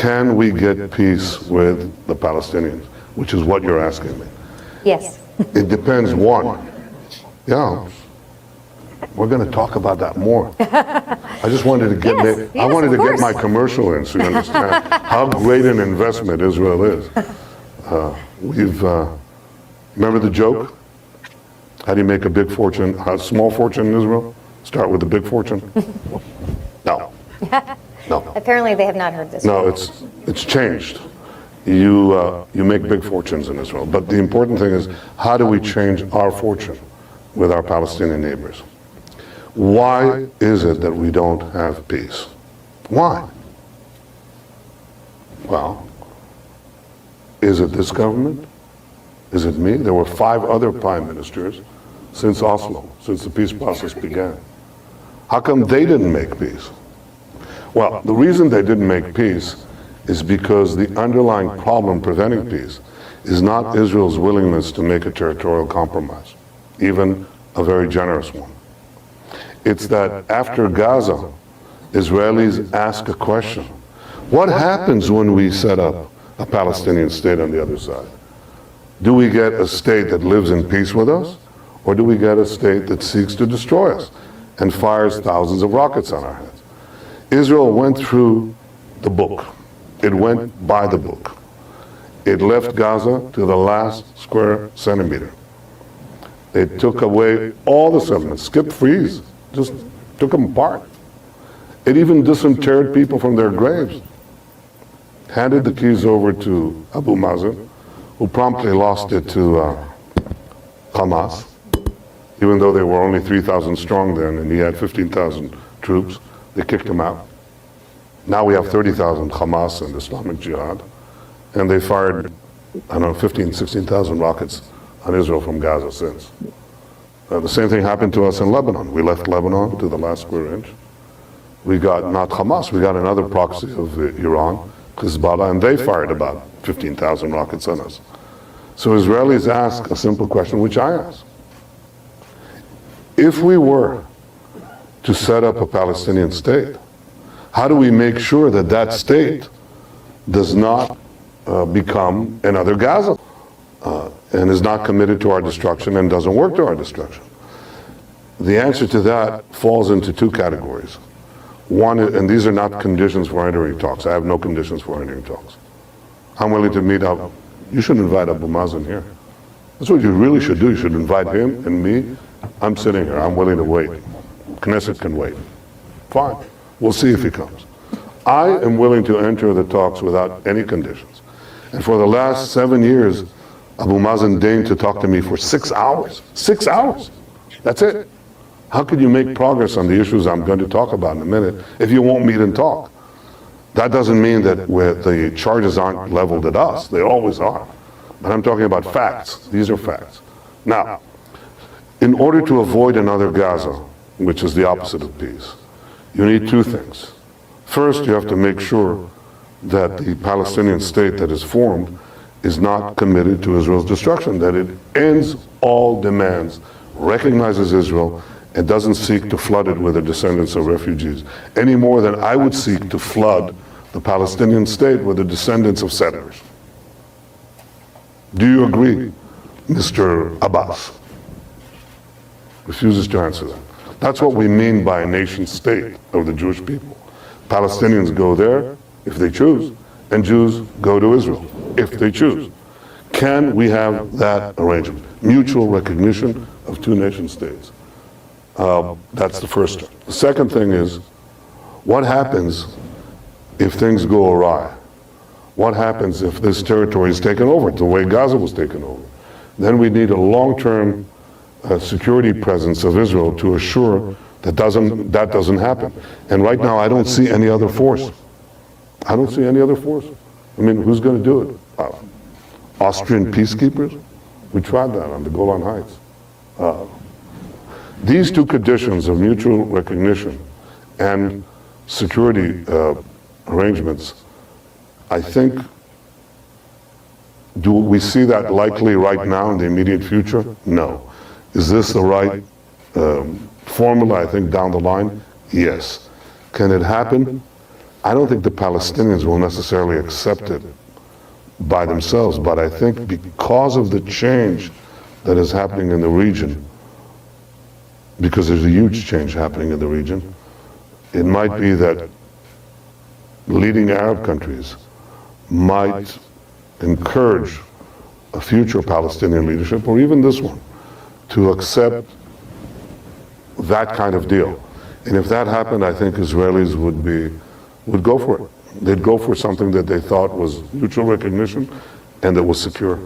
Can we get peace with the Palestinians, which is what you're asking me? Yes. It depends, one. Yeah, we're going to talk about that more. I just wanted to get I wanted to get my commercial in so you understand how great an investment Israel is. Remember the joke? How do you make a big fortune, a small fortune in Israel? Start with a big fortune? No. No. Apparently they have not heard this. No, it's changed. You make big fortunes in Israel. But the important thing is, how do we change our fortune with our Palestinian neighbors? Why is it that we don't have peace? Why? Well, is it this government? Is it me? There were 5 other prime ministers since Oslo, since the peace process began. How come they didn't make peace? Well, the reason they didn't make peace is because the underlying problem preventing peace is not Israel's willingness to make a territorial compromise, even a very generous one. It's that after Gaza, Israelis ask a question. What happens when we set up a Palestinian state on the other side? Do we get a state that lives in peace with us? Or do we get a state that seeks to destroy us and fires thousands of rockets on our heads? Israel went through the book. It went by the book. It left Gaza to the last square centimeter. It took away all the settlements, skipped freeze, just took them apart. It even disinterred people from their graves, handed the keys over to Abu Mazen, who promptly lost it to Hamas, even though they were only 3,000 strong then and he had 15,000 troops. They kicked him out. Now we have 30,000 Hamas and Islamic Jihad, and they fired, I don't know, 15,000, 16,000 rockets on Israel from Gaza since. The same thing happened to us in Lebanon. We left Lebanon to the last square inch. We got not Hamas, we got another proxy of Iran, Hezbollah, and they fired about 15,000 rockets on us. So Israelis ask a simple question, which I ask. If we were to set up a Palestinian state, how do we make sure that that state does not become another Gaza and is not committed to our destruction and doesn't work to our destruction? The answer to that falls into 2 categories. One, and these are not conditions for entering talks. I have no conditions for entering talks. I'm willing to meet up. You should invite Abu Mazen here. That's what you really should do. You should invite him and me. I'm sitting here. I'm willing to wait. Knesset can wait. Fine. We'll see if he comes. I am willing to enter the talks without any conditions. And for the last 7 years, Abu Mazen deigned to talk to me for 6 hours. 6 hours. That's it. How could you make progress on the issues I'm going to talk about in a minute if you won't meet and talk? That doesn't mean that the charges aren't leveled at us. They always are. But I'm talking about facts. These are facts. Now, in order to avoid another Gaza, which is the opposite of peace, you need 2 things. First, you have to make sure that the Palestinian state that is formed is not committed to Israel's destruction, that it ends all demands, recognizes Israel, and doesn't seek to flood it with the descendants of refugees, any more than I would seek to flood the Palestinian state with the descendants of settlers. Do you agree, Mr. Abbas? Refuses to answer that. That's what we mean by a nation state of the Jewish people. Palestinians go there if they choose, and Jews go to Israel if they choose. Can we have that arrangement? Mutual recognition of 2 nation states. That's the first thing. The second thing is, what happens if things go awry? What happens if this territory is taken over the way Gaza was taken over? Then we need a long-term security presence of Israel to assure that doesn't happen. And right now, I don't see any other force. I don't see any other force. I mean, who's going to do it? Austrian peacekeepers? We tried that on the Golan Heights. These 2 conditions of mutual recognition and security arrangements, I think, do we see that likely right now in the immediate future? No. Is this the right formula, I think, down the line? Yes. Can it happen? I don't think the Palestinians will necessarily accept it by themselves, but I think because of the change that is happening in the region, because there's a huge change happening in the region, it might be that leading Arab countries might encourage a future Palestinian leadership, or even this one, to accept that kind of deal. And if that happened, I think Israelis would go for it. They'd go for something that they thought was mutual recognition and that was secure.